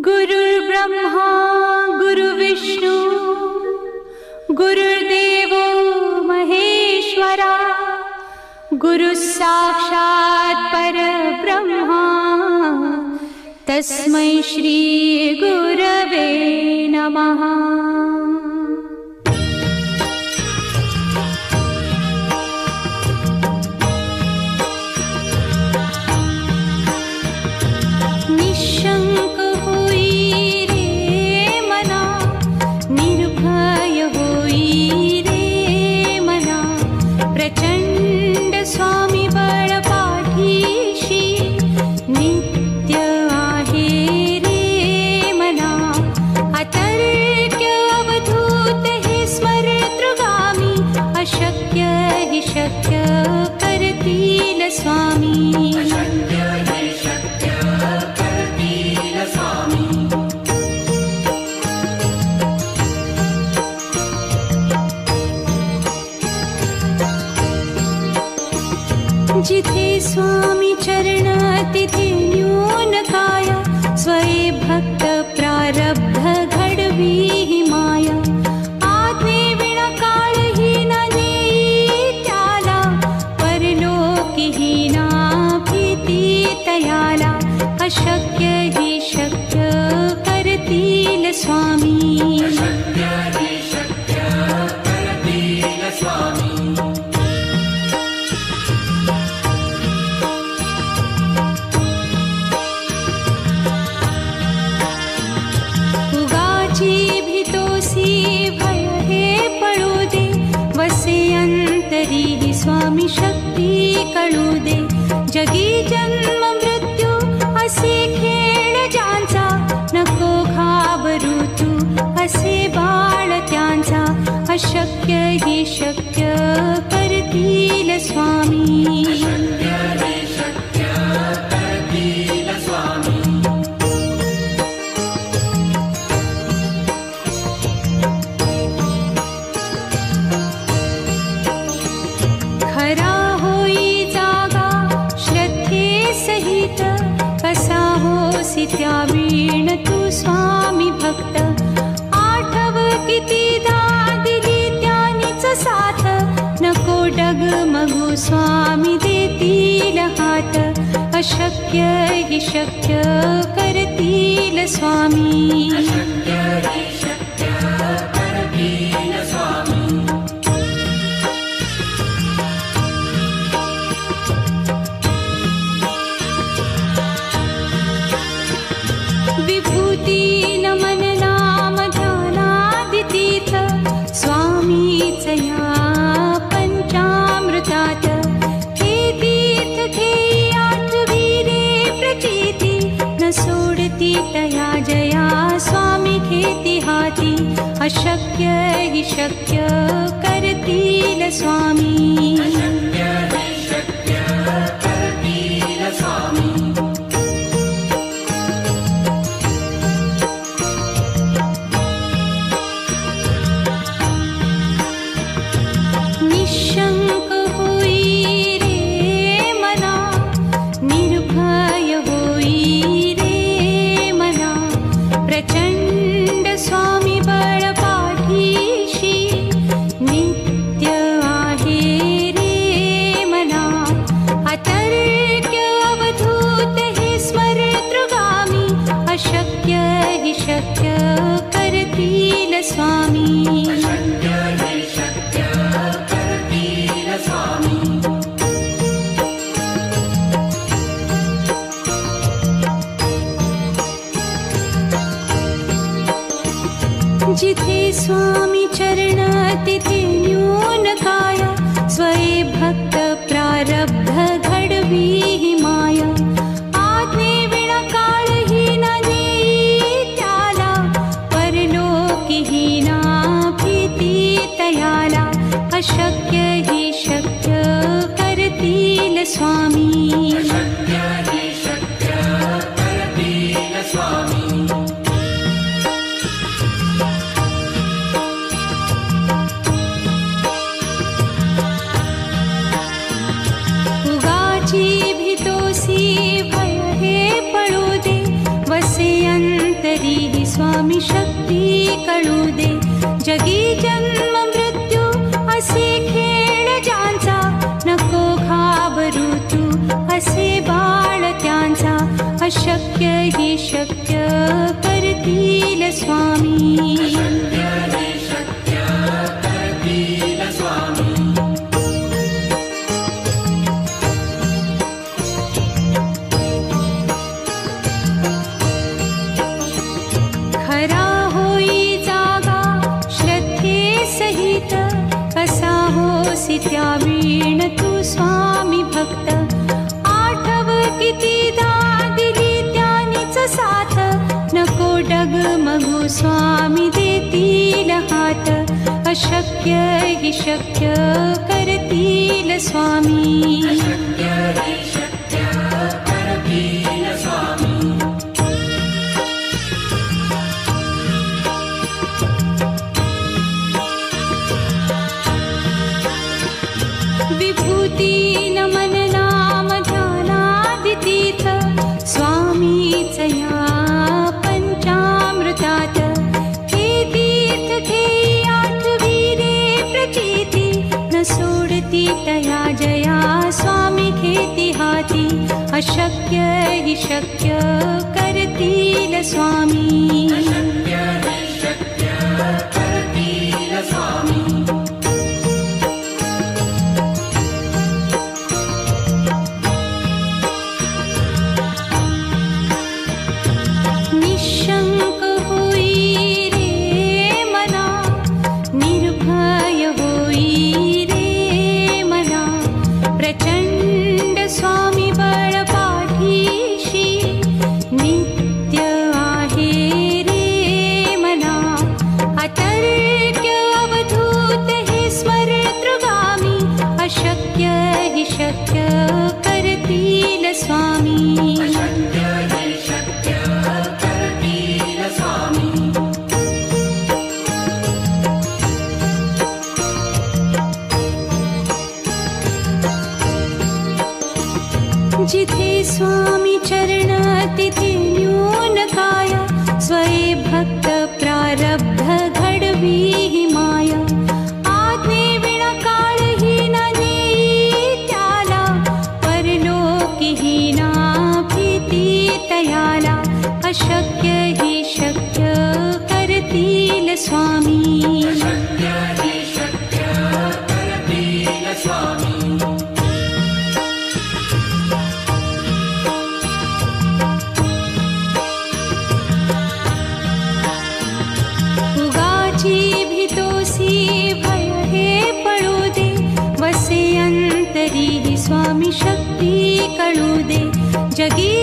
गुरुर्ब्रह्मा गुरुर्विष्णू गुरुर्देवो महेश्वरा गुरुः साक्षात् परब्रह्मा तस्मै श्री गुरवे नमः। निशंक होई रे मना, निर्भय होई रे मना, प्रचंड स्वामी बळ पाठीशी नित्य आहे रे मना। अतर्क्य अवधूत हे स्मरतृगामी, अशक्य हि शक्य करतील स्वामी। जिथे स्वामी चरण तिथे न्यून काया, स्वये भक्त प्रारब्ध घडवी ही माया। आज्ञे विना काळहीन नेई त्याला, परलोकीहीना भीती तयाला। अशक्य हि शक्य करतील स्वामी। अंतरी ही स्वामी शक्ती कळू दे। जगी जन्म मृत्यू असे खेळ ज्यांचा, नको घाबरू तू असे बाळ त्यांचा। अशक्य ही शक्य करतील स्वामी। खरा होई जागा श्रद्धे सहित, कसा होसी त्या वीण तू स्वामी भक्त। आठव कितीदा दिली त्यानीच साथ, नको डगमगू स्वामी देतील हात। अशक्य हि शक्य करतील स्वामी। विभूती नमन नाम ध्यानादितीर्थ, स्वामीच या पंचामृतात। हे तीर्थ घेई आठवी रे प्रचिती, न सोडती तया जया स्वामी घेती हाती। अशक्य हि शक्य करतील स्वामी। निशंक होई रे मना, निर्भय होई रे मना, प्रचंड स्वामी बळ पाठीशी नित्य आहे रे मना। अतर्क्य अवधूत हे स्मरतृगामी, अशक्य हि शक्य करतील स्वामी। जिथे स्वामी चरण तिथे न्यून काया, स्वये भक्त प्रारब्ध घडवी ही माया। आज्ञे विना काळहीन नेई त्याला, परलोकीहीना भीती तयाला। अशक्य हि शक्य करतील स्वामी। उगाची भीतोसी भय हे पळू दे, वसे अंतरी स्वामी शक्ती कळू दे. जगी जन्म मृत्यू असे खेळ ज्यांचा, नको घाबरू तू असे बाळ त्यांचा. अशक्य ही शक्य करतील स्वामी. खरा होई जागा श्रद्धे सहित, कसा होसी त्या वीण तू स्वामी भक्त. आठव कितीदा दिली त्यानीच साथ, नको डगमगू स्वामी देतील हात. अशक्य ही शक्य करतील स्वामी. विभूती नमन नाम ध्यानादितीर्थ, स्वामीच या पंचामृतात. हे तीर्थ घेई आठवी रे प्रचिती, न सोडती तया जया स्वामी घेती हाती. अशक्य ही शक्य करतील स्वामी. निशंक होई रे मना, निर्भय होई रे मना. प्रचंड स्वामी बळ पाठीशी, नित्य आहे रे मना. अतर्क्य अवधूत हे स्मरतृगामी, अशक्य हि शक्य करतील स्वामी. जिथे स्वामी चरण तिथे न्यून काय, स्वये भक्त प्रारब्ध घडवी ही माया. आज्ञे विना काळही न नेई त्याला, परलोकी ही ना भीती तयाला. अशक्य ही शक्य करतील स्वामी. भय हे पळू दे, वसे अंतरी ही स्वामी शक्ती कळू दे. जगी